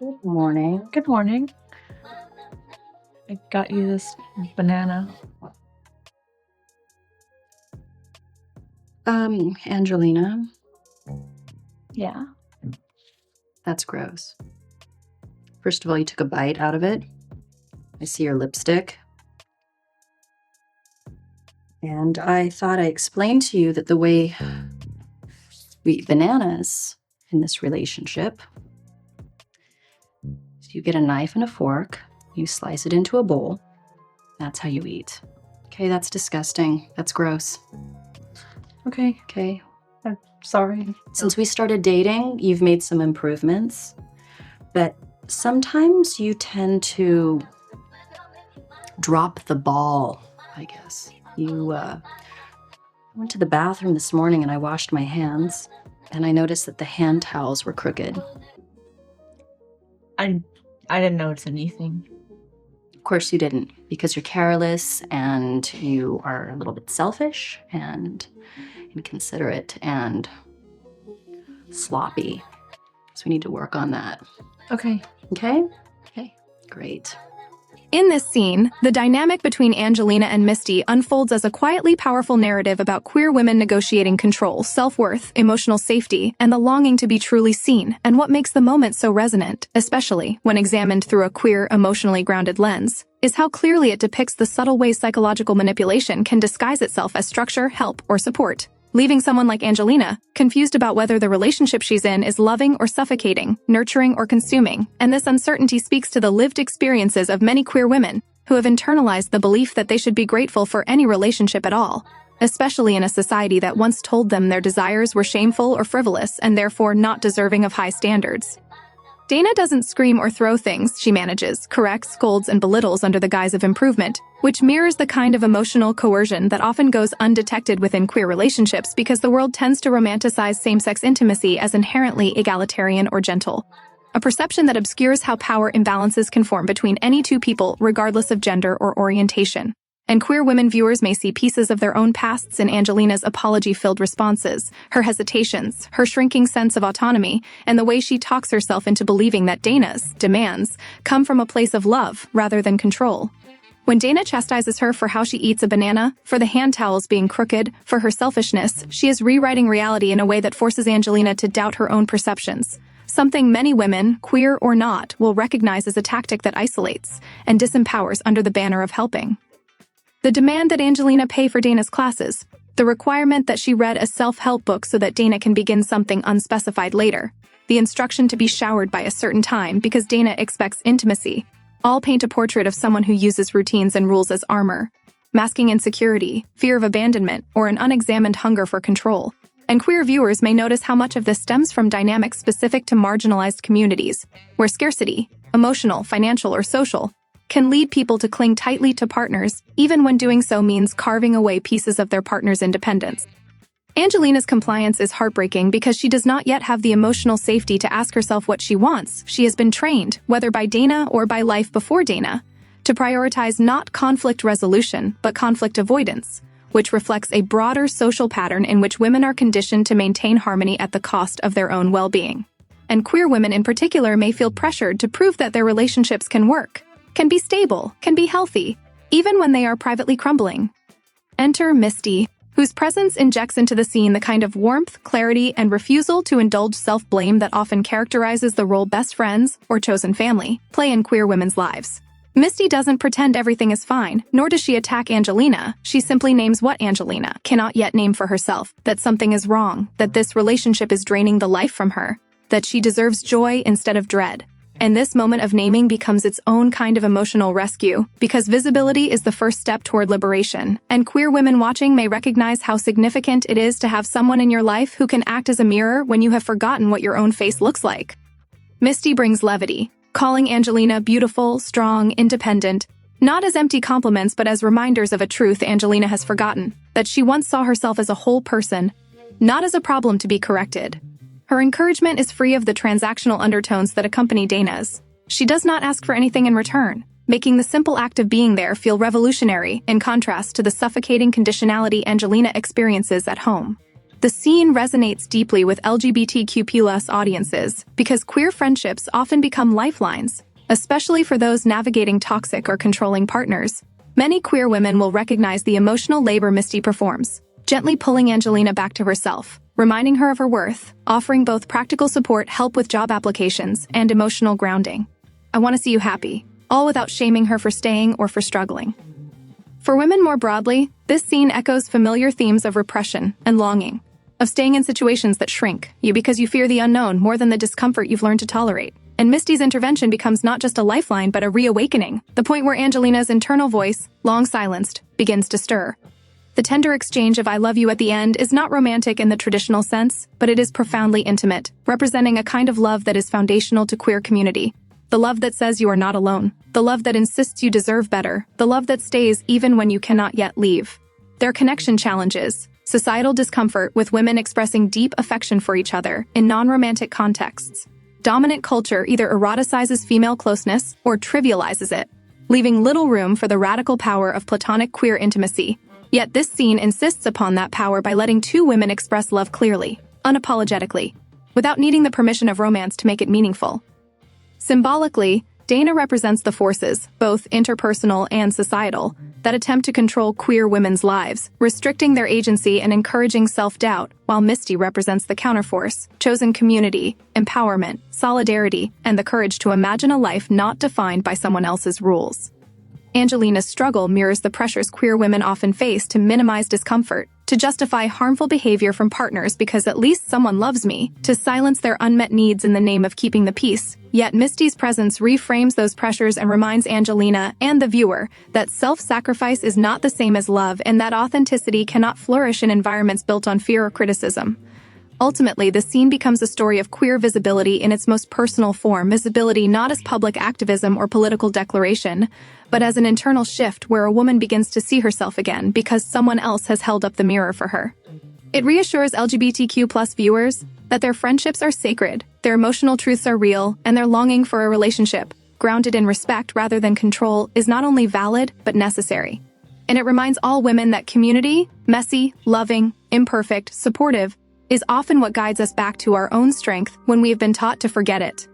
Good morning. Good morning. I got you this banana. Angelina, Yeah. that's gross. First of all, you took a bite out of it. I see your lipstick. And I thought I explained to you that the way we eat bananas in this relationship is you get a knife and a fork, you slice it into a bowl. That's how you eat. Okay, that's disgusting. That's gross. Okay. Okay. I'm sorry. Since we started dating, you've made some improvements, but sometimes you tend to drop the ball, I guess. You went to the bathroom this morning and I washed my hands, and I noticed that the hand towels were crooked. I didn't notice anything. Of course you didn't, because you're careless and you are a little bit selfish and inconsiderate and sloppy. So we need to work on that. Okay. Okay? Okay, great. In this scene, the dynamic between Angelina and Misty unfolds as a quietly powerful narrative about queer women negotiating control, self-worth, emotional safety, and the longing to be truly seen. And what makes the moment so resonant, especially when examined through a queer, emotionally grounded lens, is how clearly it depicts the subtle ways psychological manipulation can disguise itself as structure, help, or support, leaving someone like Angelina confused about whether the relationship she's in is loving or suffocating, nurturing or consuming. And this uncertainty speaks to the lived experiences of many queer women who have internalized the belief that they should be grateful for any relationship at all, especially in a society that once told them their desires were shameful or frivolous and therefore not deserving of high standards. Dana doesn't scream or throw things. She manages, corrects, scolds, and belittles under the guise of improvement, which mirrors the kind of emotional coercion that often goes undetected within queer relationships because the world tends to romanticize same-sex intimacy as inherently egalitarian or gentle, a perception that obscures how power imbalances can form between any two people regardless of gender or orientation. And queer women viewers may see pieces of their own pasts in Angelina's apology-filled responses, her hesitations, her shrinking sense of autonomy, and the way she talks herself into believing that Dana's demands come from a place of love rather than control. When Dana chastises her for how she eats a banana, for the hand towels being crooked, for her selfishness, she is rewriting reality in a way that forces Angelina to doubt her own perceptions, something many women, queer or not, will recognize as a tactic that isolates and disempowers under the banner of helping. The demand that Angelina pay for Dana's classes, the requirement that she read a self-help book so that Dana can begin something unspecified later, the instruction to be showered by a certain time because Dana expects intimacy, all paint a portrait of someone who uses routines and rules as armor, masking insecurity, fear of abandonment, or an unexamined hunger for control. And queer viewers may notice how much of this stems from dynamics specific to marginalized communities, where scarcity, emotional, financial, or social, can lead people to cling tightly to partners, even when doing so means carving away pieces of their partner's independence. Angelina's compliance is heartbreaking because she does not yet have the emotional safety to ask herself what she wants. She has been trained, whether by Dana or by life before Dana, to prioritize not conflict resolution, but conflict avoidance, which reflects a broader social pattern in which women are conditioned to maintain harmony at the cost of their own well-being. And queer women in particular may feel pressured to prove that their relationships can work, can be stable, can be healthy, even when they are privately crumbling. Enter Misty, whose presence injects into the scene the kind of warmth, clarity, and refusal to indulge self-blame that often characterizes the role best friends, or chosen family, play in queer women's lives. Misty doesn't pretend everything is fine, nor does she attack Angelina. She simply names what Angelina cannot yet name for herself, that something is wrong, that this relationship is draining the life from her, that she deserves joy instead of dread. And this moment of naming becomes its own kind of emotional rescue, because visibility is the first step toward liberation, and queer women watching may recognize how significant it is to have someone in your life who can act as a mirror when you have forgotten what your own face looks like. Misty brings levity, calling Angelina beautiful, strong, independent, not as empty compliments but as reminders of a truth Angelina has forgotten, that she once saw herself as a whole person, not as a problem to be corrected. Her encouragement is free of the transactional undertones that accompany Dana's. She does not ask for anything in return, making the simple act of being there feel revolutionary in contrast to the suffocating conditionality Angelina experiences at home. The scene resonates deeply with LGBTQ+ audiences because queer friendships often become lifelines, especially for those navigating toxic or controlling partners. Many queer women will recognize the emotional labor Misty performs, gently pulling Angelina back to herself, reminding her of her worth, offering both practical support, help with job applications, and emotional grounding. I want to see you happy, all without shaming her for staying or for struggling. For women more broadly, this scene echoes familiar themes of repression and longing, of staying in situations that shrink you because you fear the unknown more than the discomfort you've learned to tolerate. And Misty's intervention becomes not just a lifeline but a reawakening, the point where Angelina's internal voice, long silenced, begins to stir. The tender exchange of "I love you" at the end is not romantic in the traditional sense, but it is profoundly intimate, representing a kind of love that is foundational to queer community. The love that says you are not alone, the love that insists you deserve better, the love that stays even when you cannot yet leave. Their connection challenges societal discomfort with women expressing deep affection for each other in non-romantic contexts. Dominant culture either eroticizes female closeness or trivializes it, leaving little room for the radical power of platonic queer intimacy. Yet this scene insists upon that power by letting two women express love clearly, unapologetically, without needing the permission of romance to make it meaningful. Symbolically, Dana represents the forces, both interpersonal and societal, that attempt to control queer women's lives, restricting their agency and encouraging self-doubt, while Misty represents the counterforce, chosen community, empowerment, solidarity, and the courage to imagine a life not defined by someone else's rules. Angelina's struggle mirrors the pressures queer women often face to minimize discomfort, to justify harmful behavior from partners because at least someone loves me, to silence their unmet needs in the name of keeping the peace. Yet Misty's presence reframes those pressures and reminds Angelina and the viewer that self-sacrifice is not the same as love and that authenticity cannot flourish in environments built on fear or criticism. Ultimately, the scene becomes a story of queer visibility in its most personal form, visibility not as public activism or political declaration, but as an internal shift where a woman begins to see herself again because someone else has held up the mirror for her. It reassures LGBTQ+ viewers that their friendships are sacred, their emotional truths are real, and their longing for a relationship, grounded in respect rather than control, is not only valid but necessary. And it reminds all women that community, messy, loving, imperfect, supportive, is often what guides us back to our own strength when we have been taught to forget it.